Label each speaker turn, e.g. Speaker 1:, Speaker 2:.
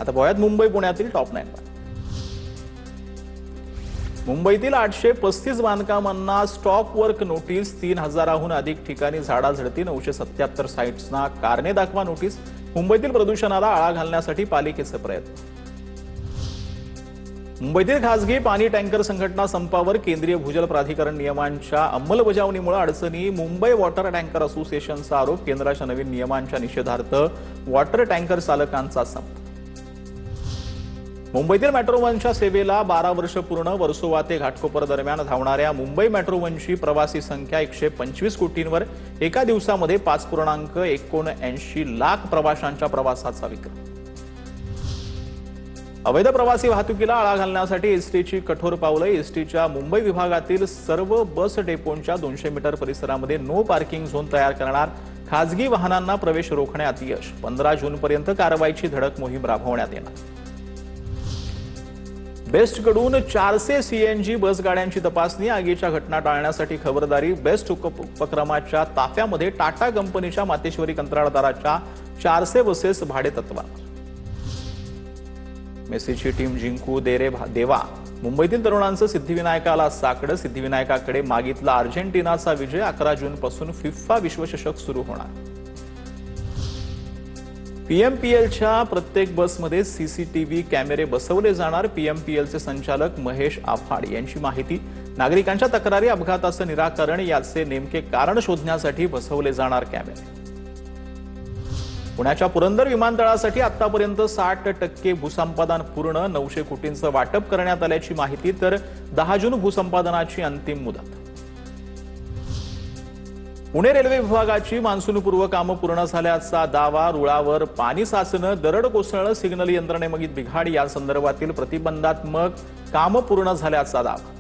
Speaker 1: आता पाहूयात मुंबई पुण्यातील टॉप 9 मुंबईतील 835 बांधकामांना स्टॉप वर्क नोटीस, 3000हून अधिक ठिकाणी झाडाझडती, 977 साइट्सना कारणे दाखवा नोटीस, मुंबईतील प्रदूषणाला आळा घालण्यासाठी पालिकेचे प्रयत्न। मुंबईतील खासगी पाणी टँकर संघटना संपावर, केंद्रीय भूजल प्राधिकरण नियमांच्या अंमलबजावणीमुळे अडचणी, मुंबई वॉटर टँकर असोसिएशनचा आरोप, केंद्राच्या नवीन नियमांच्या निषेधार्थ वॉटर टँकर चालकांचा संप। मुंबईतील मेट्रो वनच्या सेवेला 12 वर्ष पूर्ण, वर्सोवा ते घाटकोपर दरम्यान धावणाऱ्या मुंबई मेट्रो वनची प्रवासी संख्या 125 कोटींवर, एका दिवसामध्ये 5.79 लाख प्रवाशांच्या प्रवासाचा विक्रम। अवैध प्रवासी वाहतुकीला आळा घालण्यासाठी एसटीची कठोर पावलं, एसटीच्या मुंबई विभागातील सर्व बस डेपोंच्या 200 मीटर परिसरामध्ये नो पार्किंग झोन तयार करणार, खासगी वाहनांना प्रवेश रोखण्यात यश, 15 जूनपर्यंत कारवाईची धडक मोहीम राबवण्यात येणार। बेस्टकडून 400 सीएनजी बस गाड्यांची तपासणी, आगीच्या घटना टाळण्यासाठी खबरदारी, बेस्ट उपक्रमाच्या ताफ्यामध्ये टाटा कंपनीच्या मातेश्वरी कंत्राटदाराच्या 400 बसेस भाडेतत्त्वावर। मेसीची टीम जिंकू दे रे देवा, मुंबईतील तरुणांचं सिद्धिविनायकाला साकडं, सिद्धिविनायकाकडे मागितला अर्जेंटिनाचा विजय, 11 जूनपासून फिफा विश्वचषक सुरू होणार। पीएमपीएलच्या प्रत्येक बसमध्ये सीसीटीव्ही कॅमेरे बसवले जाणार, पीएमपीएलचे संचालक महेश आफाड यांची माहिती, नागरिकांच्या तक्रारी, अपघाताचं निराकरण याचे नेमके कारण शोधण्यासाठी बसवले जाणार कॅमेरे। पुण्याच्या पुरंदर विमानतळासाठी आतापर्यंत 60% भूसंपादन पूर्ण, 900 कोटींचं वाटप करण्यात आल्याची माहिती, तर 10 जून भूसंपादनाची अंतिम मुदत। पुणे रेल्वे विभागाची मान्सूनपूर्व कामं पूर्ण झाल्याचा दावा, रुळावर पाणी साचणं, दरड कोसळणं, सिग्नल यंत्रणेमधील बिघाड या संदर्भातील प्रतिबंधात्मक कामं पूर्ण झाल्याचा दावा।